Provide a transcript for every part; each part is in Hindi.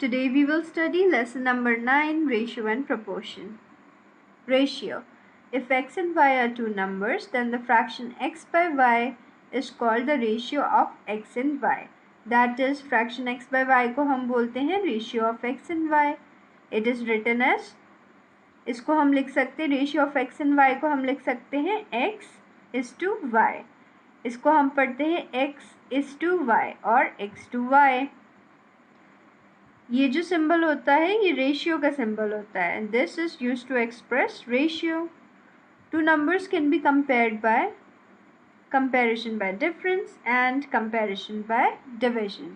Today we will study lesson number 9, ratio and proportion. Ratio. If x and y are two numbers, then the fraction x by y is called the ratio of x and y. That is, fraction x by y को हम बोलते हैं ratio of x and y. It is written as, इसको हम लिख सकते हैं ratio of x and y को हम लिख सकते हैं x is to y. इसको हम पढ़ते हैं x is to y और x to y. ये जो सिंबल होता है ये रेशियो का सिंबल होता है. This is used to express ratio. Two numbers can be compared by comparison by difference and comparison by division.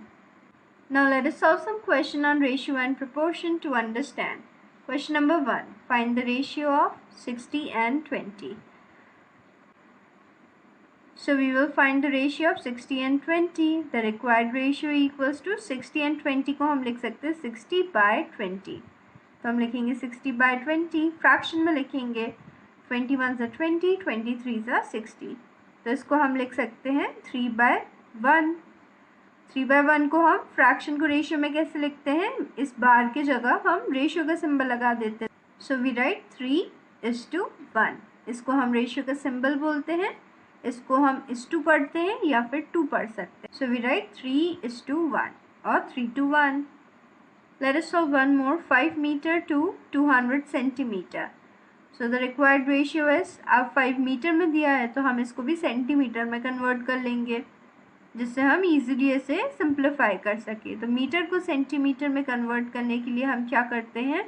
Now let us solve some question on ratio and proportion to understand. Question number 1. Find the ratio of 60 and 20. So we will find the ratio of 60 and 20. The required ratio equals to 60 and 20 को हम लिख सकते हैं 60 by 20. तो हम लिखेंगे 60 by 20. फ्रैक्शन में लिखेंगे 21 are 20, 23 are 60. तो इसको हम लिख सकते हैं 3 by 1. 3 by 1 को हम फ्रैक्शन को रेशियो में कैसे लिखते हैं? इस बार की जगह हम रेशियो का सिंबल लगा देते हैं. So we write 3:1. इसको हम रेशियो का सिंबल बोलते हैं. इसको हम इस टू पढ़ते हैं या फिर 2 पढ़ सकते हैं. सो वी राइट 3:1 और 3:1. Let us solve one more. 5 metre to 200 centimetre. So the required ratio is, अब 5 मीटर में दिया है तो हम इसको भी सेंटीमीटर में कन्वर्ट कर लेंगे जिससे हम इजीली इसे सिंप्लीफाई कर सके. तो मीटर को सेंटीमीटर में कन्वर्ट करने के लिए हम क्या करते हैं?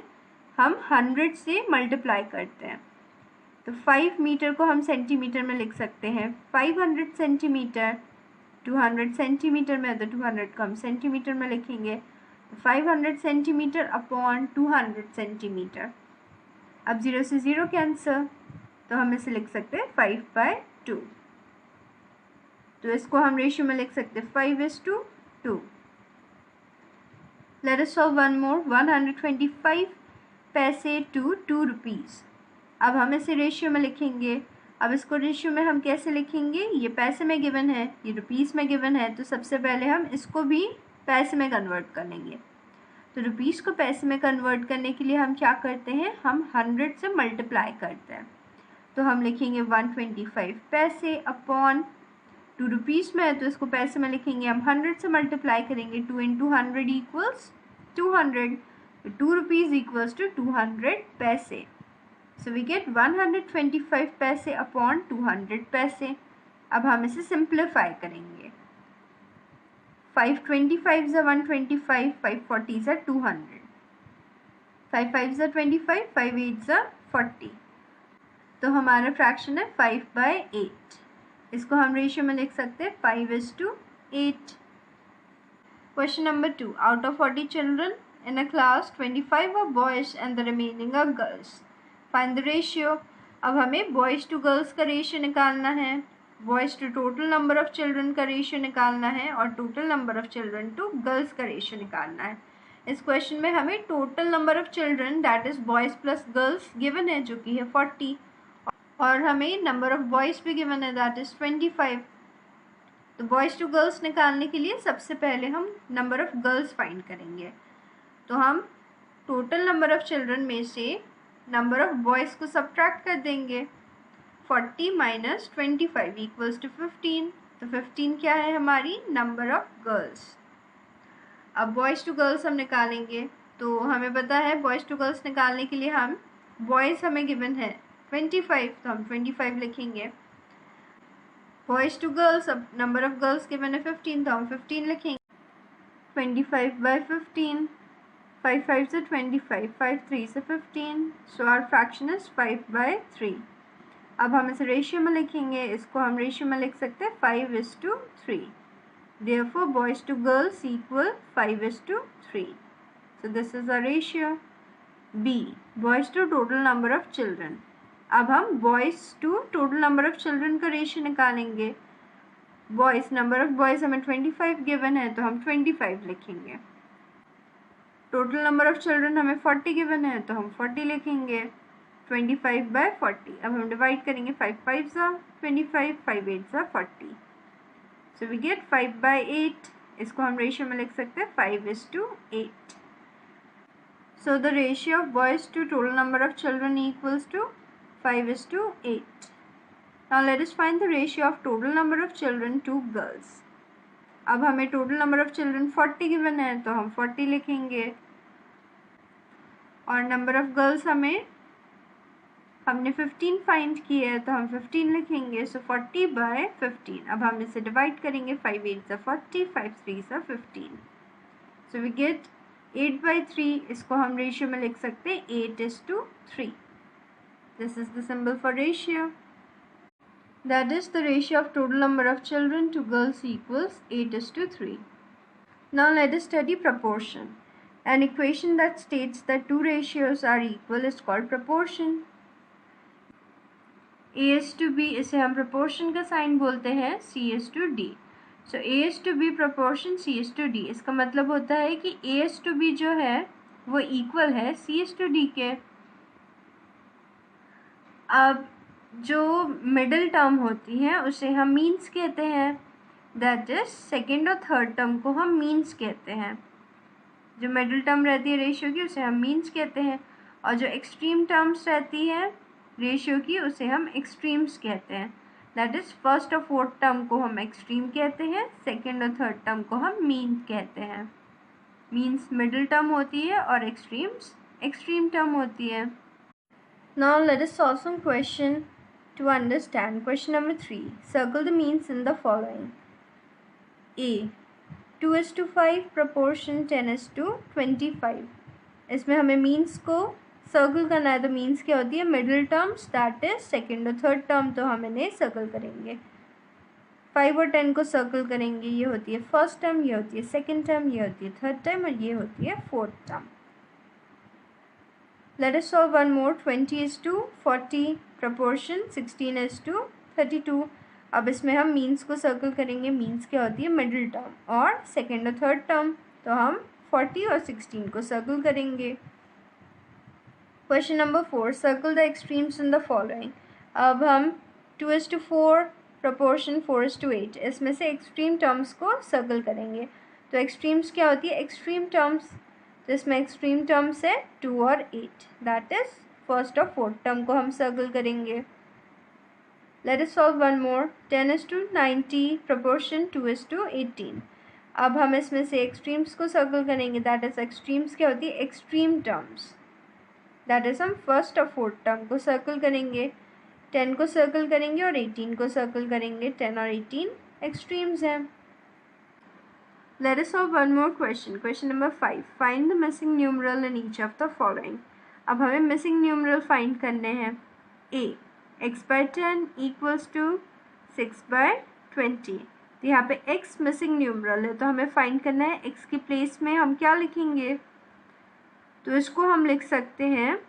हम 100 से मल्टीप्लाई करते हैं. तो 5 मीटर को हम सेंटीमीटर में लिख सकते हैं 500 सेंटीमीटर. 200 सेंटीमीटर में, तो 200 को हम सेंटीमीटर में लिखेंगे. 500 सेंटीमीटर अपॉन 200 सेंटीमीटर. अब 0 से 0 कैंसिल, तो हम इसे लिख सकते हैं 5/2. तो इसको हम रेशियो में लिख सकते हैं 5:2. लेट अस सॉल्व वन मोर. 125 पैसे टू 2 रुपीज़. अब हम इसे रेशियो में लिखेंगे. अब इसको रेशियो में हम कैसे लिखेंगे? ये पैसे में गिवन है, ये रुपीज़ में गिवन है, तो सबसे पहले हम इसको भी पैसे में कन्वर्ट कर लेंगे. तो रुपीज़ को पैसे में कन्वर्ट करने के लिए हम क्या करते हैं? हम 100 से मल्टीप्लाई करते हैं. तो हम लिखेंगे 125 पैसे अपॉन 2 रुपीज़ में है तो इसको पैसे में लिखेंगे हम 100 से मल्टीप्लाई करेंगे. 2 × 100 इक्वल्स 200. 2 रुपीज़ इक्वल्स टू 200 पैसे. सो वी गेट 125 पैसे अपॉन 200 पैसे. अब हम इसे सिंप्लीफाई करेंगे. 5/25 are 125, 5/40 are 200. 5/5 are 25, 5/8 are 40. तो हमारा फ्रैक्शन है 5/8. इसको हम रेशियो में लिख सकते हैं 5:8. Question number 2. Out of 40 children in a class, 25 are boys and the remaining are girls. Find the ratio. अब हमें बॉयज़ टू गर्ल्स का रेशियो निकालना है, boys to total number of children का रेशियो निकालना है और total number of children to girls का रेशियो निकालना है. इस क्वेश्चन में हमें total number of children that is boys plus girls given है जो कि है 40 और हमें नंबर ऑफ़ बॉयज़ भी गिवन है दैट इज़ 25. तो बॉयज़ टू गर्ल्स निकालने के लिए सबसे पहले हम नंबर ऑफ़ गर्ल्स फाइंड करेंगे. तो हम टोटल नंबर ऑफ़ चिल्ड्रन में से नंबर ऑफ़ बॉयज़ को सब्ट्रैक्ट कर देंगे. 40 - 25 इक्वल्स टू 15. तो 15 क्या है? हमारी नंबर ऑफ़ गर्ल्स. अब बॉयज़ टू गर्ल्स हम निकालेंगे. तो हमें पता है बॉयज़ टू गर्ल्स निकालने के लिए हम बॉयज़ हमें गिवन है 25 तो हम 25 लिखेंगे. बॉयज़ टू गर्ल्स, अब नंबर ऑफ़ गर्ल्स गिवन है 15 तो हम 15 लिखेंगे. 25/15. 5/5 से 25, 5/3 से 15. So our fraction is 5/3. अब हम इसे रेशियो में लिखेंगे. इसको हम रेशियो में लिख सकते हैं 5:3. Therefore, boys to girls equal 5:3. So this is the ratio. B. Boys to total number of children. अब हम boys to total number of children का रेशियो निकालेंगे. Boys, number of boys हमें 25 गिवन है तो हम 25 लिखेंगे. टोटल नंबर ऑफ चिल्ड्रन हमें 40 गिवन है तो हम 40 लिखेंगे. 25/40. अब हम डिवाइड करेंगे. 5/5 are 25, 5/8 are 40. So we get 5/8. इसको हम रेशियो में लिख सकते हैं 5:8. So the ratio of boys to total number of children equals to 5:8. Now let us find the ratio of total number of children to girls. अब हमें total number of children 40 given है तो हम 40 लिखेंगे और नंबर ऑफ गर्ल्स हमने 15 फाइंड किया है तो हम 15 लिखेंगे. सो 40/15. अब हम इसे डिवाइड करेंगे. 5 8 40, 5 3 15. So we get 8/3. इसको हम रेशियो में लिख सकते हैं 8:3. This is the symbol for ratio. That is, the ratio of total number of children to girls equals 8:3. Now let us study proportion. An equation that states that two ratios are equal is called proportion. A:B इसे हम proportion का साइन बोलते हैं. C:D. So A:B proportion C:D. इसका मतलब होता है कि A:B जो है वो इक्वल है C:D के. अब जो मिडिल टर्म होती है उसे हम मीन्स कहते हैं. दैट इज सेकेंड और थर्ड टर्म को हम मीन्स कहते हैं. जो मिडिल टर्म रहती है रेशियो की उसे हम मीन्स कहते हैं और जो एक्सट्रीम टर्म्स रहती है रेशियो की उसे हम एक्सट्रीम्स कहते हैं. दैट इज फर्स्ट और फोर्थ टर्म को हम एक्सट्रीम कहते हैं. सेकेंड और थर्ड टर्म को हम मीन कहते हैं. मीन्स मिडिल टर्म होती है और एक्सट्रीम्स एक्सट्रीम टर्म होती है. Now let us solve some question to understand. Question number 3. Circle the means in the following. A. 2:5 proportion 10:25. इसमें हमें मीन्स को सर्कल करना है तो मीन्स क्या होती है? Middle terms. That is second और थर्ड टर्म. तो हम इन्हें सर्कल करेंगे. 5 और 10 को सर्कल करेंगे. ये होती है फर्स्ट टर्म, ये होती है सेकेंड टर्म, ये होती है थर्ड टर्म और ये होती है fourth term. Let us solve one more. 20:40 proportion 16:32. अब इसमें हम मीन्स को सर्कल करेंगे. मीन्स क्या होती है? मिडिल टर्म और सेकेंड और थर्ड टर्म. तो हम 40 और 16 को सर्कल करेंगे. Question number 4. Circle the extremes in the following. अब हम 2:4 proportion 4:8 इसमें से एक्सट्रीम टर्म्स को सर्कल करेंगे. तो एक्सट्रीम्स क्या होती है? Extreme terms. तो इसमें एक्सट्रीम टर्म्स है 2 और 8. दैट इज फर्स्ट और फोर्थ टर्म को हम सर्कल करेंगे. लेट अस सॉल्व वन मोर. 10:90 proportion 2:18. अब हम इसमें से एक्सट्रीम्स को सर्कल करेंगे. दैट इज एक्सट्रीम्स क्या होती है? Extreme terms. दैट इज हम फर्स्ट और फोर्थ टर्म को सर्कल करेंगे. 10 को सर्कल करेंगे और 18 को सर्कल करेंगे. 10 और 18 एक्सट्रीम्स हैं. Let us solve one more question. Question number 5. Find the missing numeral in each of the following. अब हमें missing numeral find करने हैं. A. x/10 equals to 6/20. तो यहाँ पे x missing numeral है तो हमें find करना है. x की प्लेस में हम क्या लिखेंगे? तो इसको हम लिख सकते हैं.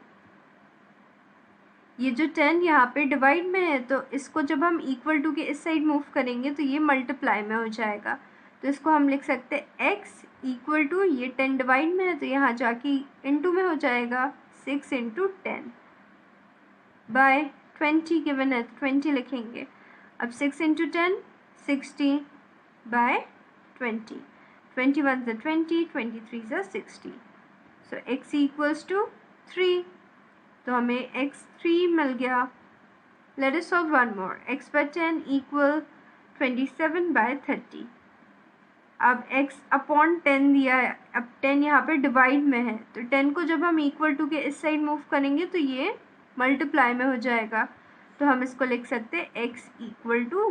ये जो 10 यहाँ पे डिवाइड में है तो इसको जब हम इक्वल टू के इस साइड मूव करेंगे तो ये मल्टीप्लाई में हो जाएगा. तो इसको हम लिख सकते हैं x इक्वल टू, ये 10 डिवाइड में है तो यहाँ जाके इनटू में हो जाएगा 6 × 10 बाय 20 गिवन है तो 20 लिखेंगे. अब 6 × 10 60 बाय 20. 21 से 20, 23 से 60. सो x इक्वल्स टू 3. तो हमें x 3 मिल गया. लेट अस सॉल्व वन मोर. x/10 equal 27/30. अब x अपॉन 10 दिया है. अब 10 यहाँ पे डिवाइड में है तो 10 को जब हम इक्वल टू के इस साइड मूव करेंगे तो ये मल्टीप्लाई में हो जाएगा. तो हम इसको लिख सकते हैं x इक्वल टू,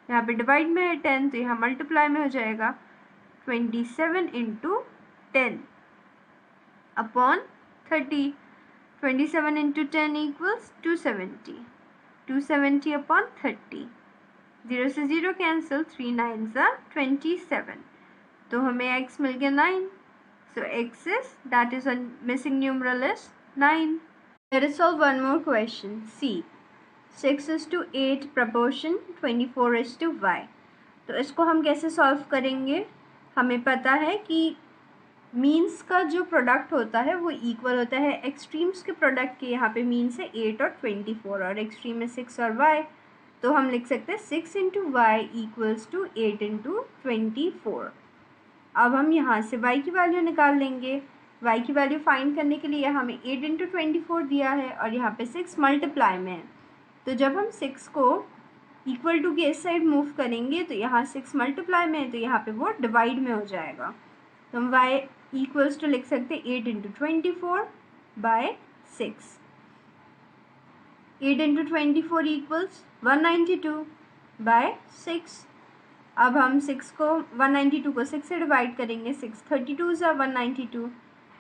यहाँ पे डिवाइड में है 10 तो यहाँ मल्टीप्लाई में हो जाएगा 27 × 10 अपॉन 30. 27 × 10 इक्वल्स 270. 270 अपॉन 30. 0 से 0 कैंसिल. 3 9s are 27. तो हमें x मिल गया 9. So x is, that is a missing numeral is 9. Let us solve one more question. C. 6:8 proportion 24:y. तो इसको हम कैसे सॉल्व करेंगे? हमें पता है कि मीन्स का जो प्रोडक्ट होता है वो इक्वल होता है एक्सट्रीम्स के प्रोडक्ट के. यहाँ पे मीन्स है 8 और 24 और एक्सट्रीम है 6 और y. तो हम लिख सकते हैं 6 × y इक्वल्स टू 8 × 24. अब हम यहाँ से y की वैल्यू निकाल लेंगे. y की वैल्यू फाइंड करने के लिए हमें 8 × 24 दिया है और यहाँ पे 6 मल्टीप्लाई में है। तो जब हम 6 को इक्वल टू के इस साइड मूव करेंगे तो यहाँ 6 मल्टीप्लाई में है, तो यहाँ पे वो डिवाइड में हो जाएगा। तो हम y इक्वल्स टू लिख सकते हैं 8 × 24 बाय 6। 8 × 24 equals 192 bye 6। अब हम 6 को 192 को 6 से डिवाइड करेंगे, 6 32 are 192,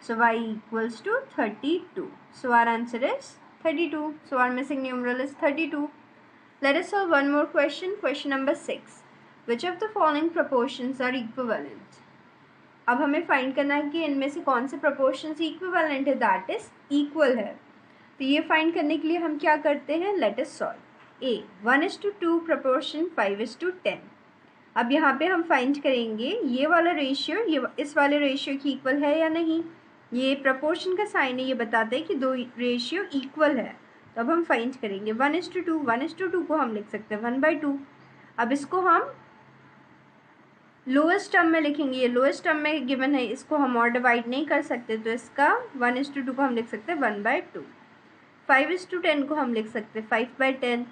so y equals to 32. So our answer is 32. So our missing numeral is 32. Let us solve one more question. Question number 6. Which of the following proportions are equivalent? अब हमें फाइंड करना है कि इनमें से कौन से proportions equivalent है, that is equal है। तो ये फाइंड करने के लिए हम क्या करते हैं, let us solve. A 1:2 proportion 5:10। अब यहाँ पे हम फाइंड करेंगे ये वाला रेशियो ये इस वाले रेशियो की इक्वल है या नहीं। ये प्रपोर्शन का साइन है, ये बताते हैं कि दो रेशियो इक्वल है। तो अब हम फाइंड करेंगे 1:2। 1:2 को हम लिख सकते हैं 1/2। अब इसको हम लोएस्ट टर्म में लिखेंगे, ये लोएस्ट टर्म में गिवन है, इसको हम और डिवाइड नहीं कर सकते, तो इसका 1:2 को हम लिख सकते हैं 1/2। 5:10 को हम लिख सकते हैं 5/10।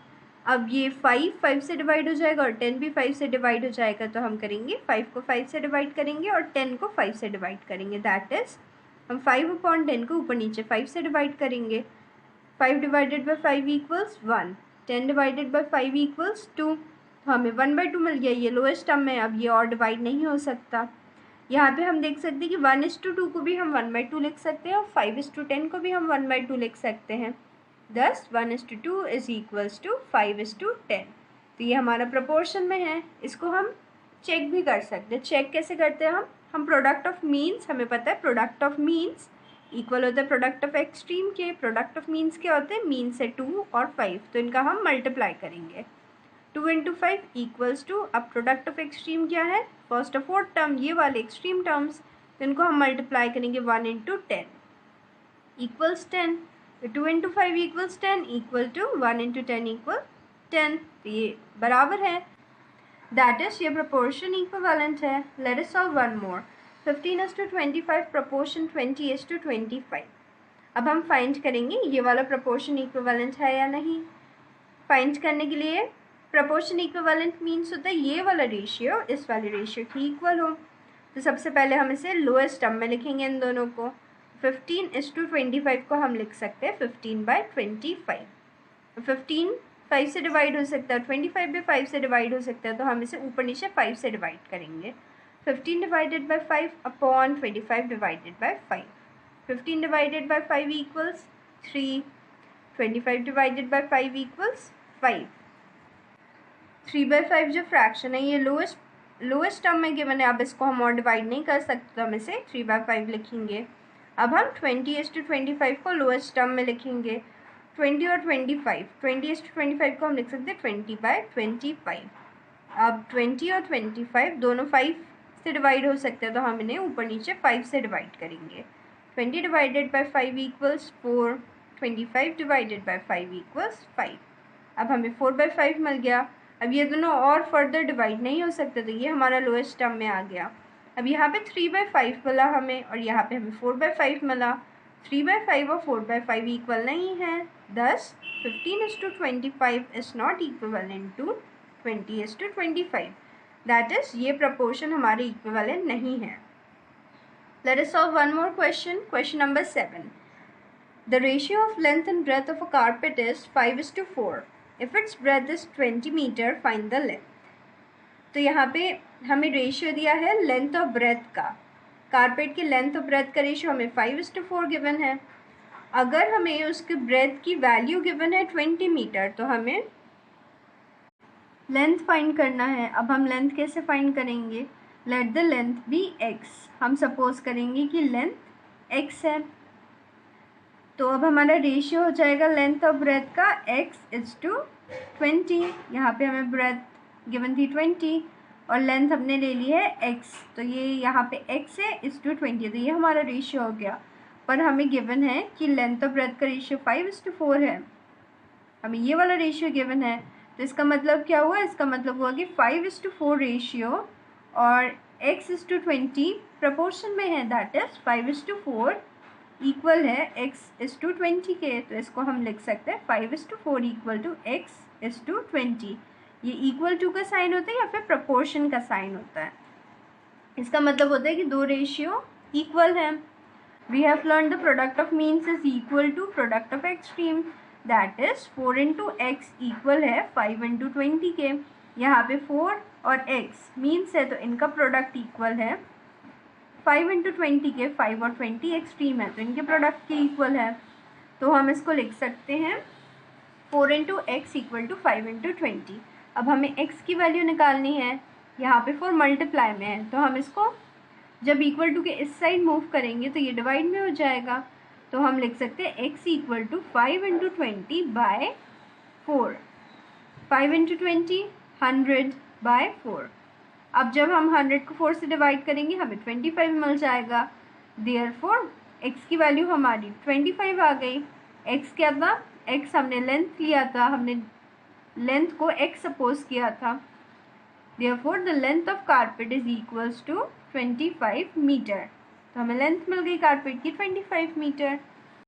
अब ये 5 से डिवाइड हो जाएगा और 10 भी 5 से डिवाइड हो जाएगा, तो हम करेंगे 5 को 5 से डिवाइड करेंगे और 10 को 5 से डिवाइड करेंगे। दैट इज़ हम 5/10 को ऊपर नीचे 5 से डिवाइड करेंगे। 5 divided by 5 equals 1, 10 divided by 5 equals 2। तो हमें 1/2 मिल गया, ये लोएस्ट टर्म में, अब ये और डिवाइड नहीं हो सकता। यहाँ पे हम देख सकते हैं कि 1:2 को भी हम 1/2 लिख सकते हैं और 5:10 को भी हम 1/2 लिख सकते हैं। दस 1:2 इज इक्वल्स टू 5:10। तो ये हमारा प्रोपोर्शन में है। इसको हम चेक भी कर सकते हैं। चेक कैसे करते हैं हम प्रोडक्ट ऑफ मीन्स, हमें पता है प्रोडक्ट ऑफ मीन्स इक्वल होता है प्रोडक्ट ऑफ एक्सट्रीम के। प्रोडक्ट ऑफ मीन्स क्या होते हैं, मीन से 2 और 5, तो इनका हम मल्टीप्लाई करेंगे। 2 × 5 इक्वल्स टू, अब प्रोडक्ट ऑफ एक्सट्रीम क्या है, फर्स्ट और फोर्थ टर्म, ये वाले एक्सट्रीम टर्म्स, तो इनको हम मल्टीप्लाई करेंगे 1 × 10 इक्वल्स 10। तो 2 × 5 इक्वल्स 10 इक्वल टू 1 × 10 इक्वल 10। तो ये बराबर है, दैट इज ये प्रोपोर्शन इक्विवेलेंट है। लेट अस सॉल्व वन मोर। 15:25 प्रोपोर्शन 20:25। अब हम फाइंड करेंगे ये वाला प्रोपोर्शन इक्विवेलेंट है या नहीं। फाइंड करने के लिए प्रोपोर्शन इक्विवेलेंट मीन्स होता है ये वाला रेशियो इस वाले रेशियो की इक्वल हो। तो सबसे पहले हम इसे लोएस्ट टर्म में लिखेंगे इन दोनों को। 15:25 को हम लिख सकते हैं 15/25। 15 5 से डिवाइड हो सकता है, 25 भी 5 से डिवाइड हो सकता है, तो हम इसे ऊपर नीचे 5 से डिवाइड करेंगे। 15 divided by 5 upon 25 divided by 5। 15 divided by 5 equals 3, 25 divided by 5 equals 5। 3/5 जो फ्रैक्शन है ये लोएस्ट टर्म में गिवन है, अब इसको हम और डिवाइड नहीं कर सकते, तो हम इसे 3/5 लिखेंगे। अब हम 20:25 को लोएस्ट टर्म में लिखेंगे। 20 और 25, 20:25 को हम लिख सकते हैं 20/25। अब 20 और 25 दोनों 5 से डिवाइड हो सकते हैं, तो हम इन्हें ऊपर नीचे 5 से डिवाइड करेंगे। 20 divided by 5 equals 4, 25 divided by 5 equals 5। अब हमें 4/5 मिल गया। अब ये दोनों और फर्दर डिवाइड नहीं हो सकते, तो ये हमारा लोएस्ट टर्म में आ गया। अब यहाँ पे 3/5 मिला हमें और यहाँ पे हमें 4/5 मिला। 3/5 और 4/5 इक्वल नहीं है, thus 15:25 is not equivalent to 20:25। That is ये प्रपोर्शन हमारे इक्विवेलेंट नहीं है। Let us solve one more question. Question number 7. The ratio of length and breadth of a carpet is 5:4. If its breadth is 20 meter, find the length. तो यहाँ पे हमें रेशियो दिया है लेंथ और ब्रेथ का। कारपेट की लेंथ और ब्रेथ का रेशियो हमें 5:4 गिवन है। अगर हमें उसके ब्रेथ की वैल्यू गिवन है 20 मीटर, तो हमें लेंथ फाइंड करना है। अब हम लेंथ कैसे फाइंड करेंगे, let the length be x। हम सपोज करेंगे कि लेंथ x है, तो अब हमारा रेशियो हो जाएगा लेंथ और ब्रेथ का x:20। यहाँ पे हमें ब्रेथ गिवन थी 20 और लेंथ हमने ले ली है x, तो ये यहाँ पे x है x:20, तो ये हमारा रेशियो हो गया। पर हमें गिवन है कि लेंथ और ब्रेथ का रेशियो 5:4 है, हमें ये वाला रेशियो गिवन है। तो इसका मतलब क्या हुआ, इसका मतलब हुआ कि 5:4 रेशियो और x:20 प्रपोर्शन में है, दैट इज 5:4 इक्वल है x:20 के। तो इसको हम लिख सकते हैं 5:4 इक्वल टू x:20। ये इक्वल टू का साइन होता है या फिर प्रपोर्शन का साइन होता है। इसका मतलब होता है कि दो रेशियो इक्वल है। We have learn the product of means is equal to product of extreme, that is 4 into x equal है 5 इंटू 20 के। यहाँ पे 4 और x मीन्स है तो इनका प्रोडक्ट इक्वल है 5 इंटू 20 के। 5 और 20 एक्सट्रीम है तो इनके प्रोडक्ट के इक्वल है। तो हम इसको लिख सकते हैं 4 into x equal to 5 into 20। अब हमें x की वैल्यू निकालनी है, यहाँ पे 4 मल्टीप्लाई में है तो हम इसको जब इक्वल टू के इस साइड मूव करेंगे तो ये डिवाइड में हो जाएगा। तो हम लिख सकते हैं x equal to 5 into 20 by 4। 5 into 20 100 by 4। अब जब हम 100 को 4 से डिवाइड करेंगे हमें 25 मिल जाएगा। देयरफॉर x की वैल्यू हमारी 25 आ गई। x क्या था, x हमने लेंथ लिया था, हमने लेंथ को x सपोज किया था। Therefore the length of carpet is equals to 25 metre. तो हमें लेंथ मिल गई कारपेट की 25 मीटर।